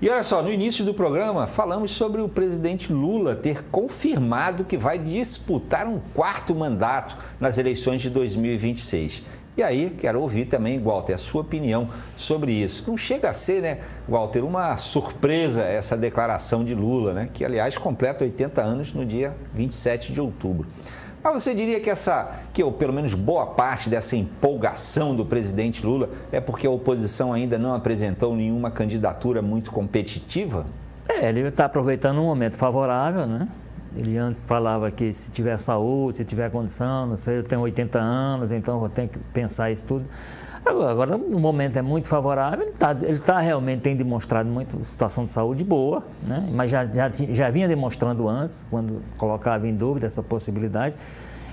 E olha só, no início do programa falamos sobre o presidente Lula ter confirmado que vai disputar um quarto mandato nas eleições de 2026. E aí, quero ouvir também, Walter, a sua opinião sobre isso. Não chega a ser, né, Walter, uma surpresa essa declaração de Lula, né, que aliás completa 80 anos no dia 27 de outubro. Mas você diria que ou pelo menos boa parte dessa empolgação do presidente Lula é porque a oposição ainda não apresentou nenhuma candidatura muito competitiva? Ele está aproveitando um momento favorável, né? Ele antes falava que se tiver saúde, se tiver condição, não sei, eu tenho 80 anos, então eu tenho que pensar isso tudo. Agora o momento é muito favorável, ele realmente tem demonstrado muito situação de saúde boa, né? Mas já vinha demonstrando antes, quando colocava em dúvida essa possibilidade.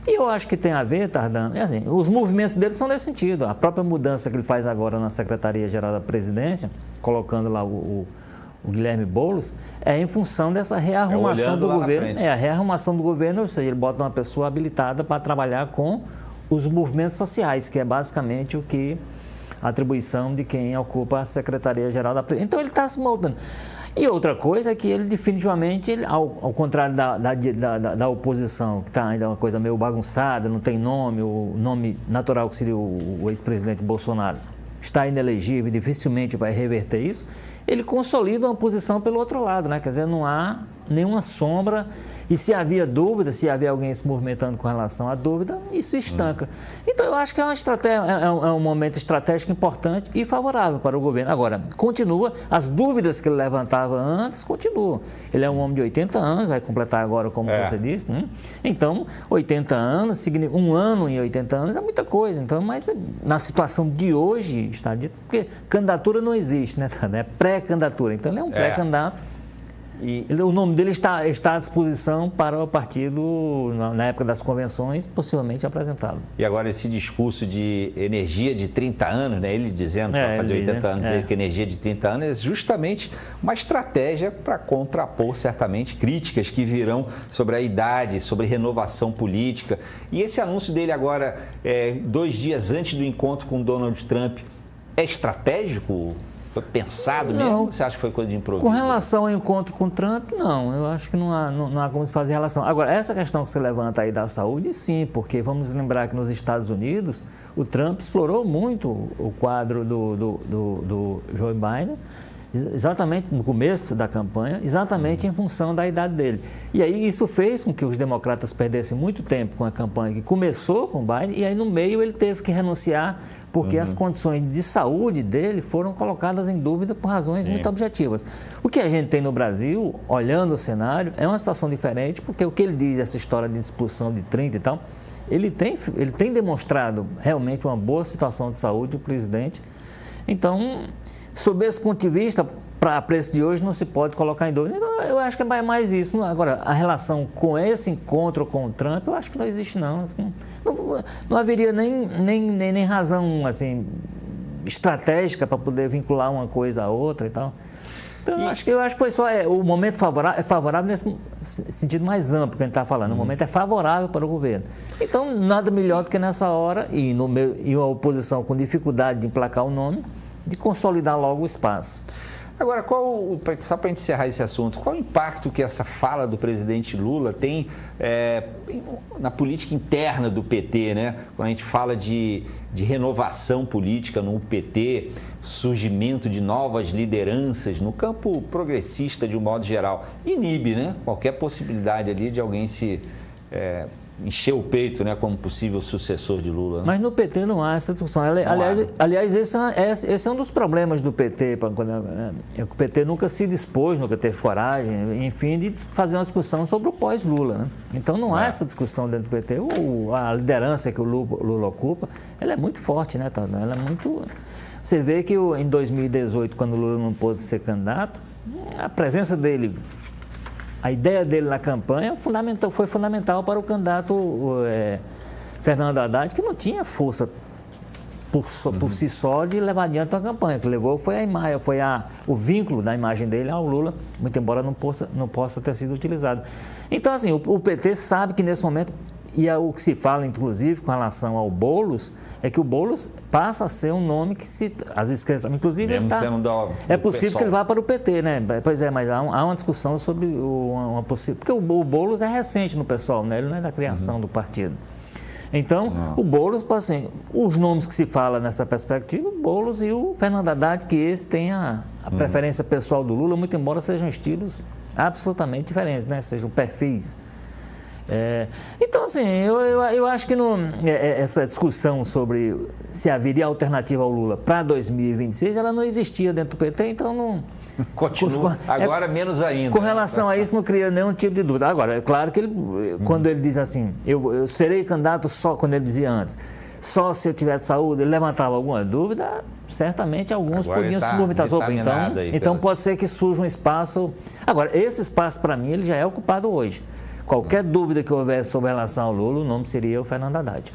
E eu acho que tem a ver, Tardan, assim, os movimentos dele são nesse sentido. A própria mudança que ele faz agora na Secretaria-Geral da Presidência, colocando lá o Guilherme Boulos, é em função dessa rearrumação do governo. A rearrumação do governo, ou seja, ele bota uma pessoa habilitada para trabalhar com os movimentos sociais, que é basicamente a atribuição de quem ocupa a Secretaria-Geral da Presidência. Então ele está se moldando. E outra coisa é que ele definitivamente, ao contrário da oposição, que está ainda uma coisa meio bagunçada, não tem nome, o nome natural que seria o ex-presidente Bolsonaro está inelegível e dificilmente vai reverter isso, ele consolida uma posição pelo outro lado, né? Quer dizer, não há nenhuma sombra. E se havia dúvida, se havia alguém se movimentando com relação à dúvida, isso estanca. Então, eu acho que é uma estratégia, é um momento estratégico importante e favorável para o governo. Agora, continua, as dúvidas que ele levantava antes, continuam. Ele é um homem de 80 anos, vai completar agora, como você disse, né? Então, 80 anos, um ano em 80 anos é muita coisa. Então, mas na situação de hoje, está dito, porque candidatura não existe, né? É pré-candidatura. Então, ele é um pré-candidato. O nome dele está à disposição para o partido, na época das convenções, possivelmente apresentá-lo. E agora esse discurso de energia de 30 anos, né? Ele dizendo para fazer 80 anos, que energia de 30 anos é justamente uma estratégia para contrapor, certamente, críticas que virão sobre a idade, sobre renovação política. E esse anúncio dele agora, 2 dias antes do encontro com Donald Trump, é estratégico? Foi pensado mesmo? Ou você acha que foi coisa de improviso? Com relação ao encontro com Trump, não. Eu acho que não há como se fazer relação. Agora, essa questão que você levanta aí da saúde, sim, porque vamos lembrar que nos Estados Unidos, o Trump explorou muito o quadro do Joe Biden, exatamente no começo da campanha, exatamente em função da idade dele. E aí isso fez com que os democratas perdessem muito tempo com a campanha que começou com o Biden, e aí no meio ele teve que renunciar porque as condições de saúde dele foram colocadas em dúvida por razões muito objetivas. O que a gente tem no Brasil, olhando o cenário, é uma situação diferente, porque o que ele diz, essa história de expulsão de 30 e tal, ele tem demonstrado realmente uma boa situação de saúde, o presidente. Então, sob esse ponto de vista, para preço de hoje, não se pode colocar em dúvida. Eu acho que é mais isso. Agora, a relação com esse encontro com o Trump, eu acho que não existe, não. Assim, não haveria nem razão assim, estratégica para poder vincular uma coisa à outra e tal. Então, eu acho que foi só o momento favorável nesse sentido mais amplo que a gente está falando. O momento é favorável para o governo. Então, nada melhor do que nessa hora, e uma oposição com dificuldade de emplacar o nome, de consolidar logo o espaço. Agora, só para encerrar esse assunto, qual o impacto que essa fala do presidente Lula tem na política interna do PT, né? Quando a gente fala de renovação política no PT, surgimento de novas lideranças no campo progressista de um modo geral, inibe, né? Qualquer possibilidade ali de alguém se encher o peito, né, como possível sucessor de Lula. Né? Mas no PT não há essa discussão. Aliás, esse é um dos problemas do PT. O PT nunca se dispôs, nunca teve coragem, enfim, de fazer uma discussão sobre o pós-Lula. Né? Então não há essa discussão dentro do PT. A liderança que o Lula ocupa, ela é muito forte, né, Tadeu? Ela é muito... Você vê que em 2018, quando o Lula não pôde ser candidato, a presença dele... A ideia dele na campanha foi fundamental para o candidato Fernando Haddad, que não tinha força por si só de levar adiante a campanha. O que levou foi o vínculo da imagem dele ao Lula, muito embora não possa ter sido utilizado. Então, assim, o PT sabe que nesse momento, E o que se fala, inclusive, com relação ao Boulos, é que o Boulos passa a ser um nome que se... As esquerdas, inclusive, mesmo sendo é possível PSOL. que ele vá para o PT, né? Pois é, mas há uma discussão sobre uma possível... Porque o Boulos é recente no PSOL, né? Ele não é da criação do partido. Então, o Boulos, assim, os nomes que se fala nessa perspectiva, o Boulos e o Fernando Haddad, que esse tem a preferência pessoal do Lula, muito embora sejam estilos absolutamente diferentes, né? Sejam perfis. Então, assim, eu acho que essa discussão sobre se haveria alternativa ao Lula para 2026, ela não existia dentro do PT, então não... Continua, agora menos ainda. Com relação a isso, não cria nenhum tipo de dúvida. Agora, é claro que quando ele diz assim, eu serei candidato só, quando ele dizia antes, só se eu tiver saúde, ele levantava alguma dúvida, certamente alguns agora podiam se movimentar. Então pode ser que surja um espaço... Agora, esse espaço, para mim, ele já é ocupado hoje. Qualquer dúvida que houvesse sobre relação ao Lula, o nome seria o Fernando Haddad.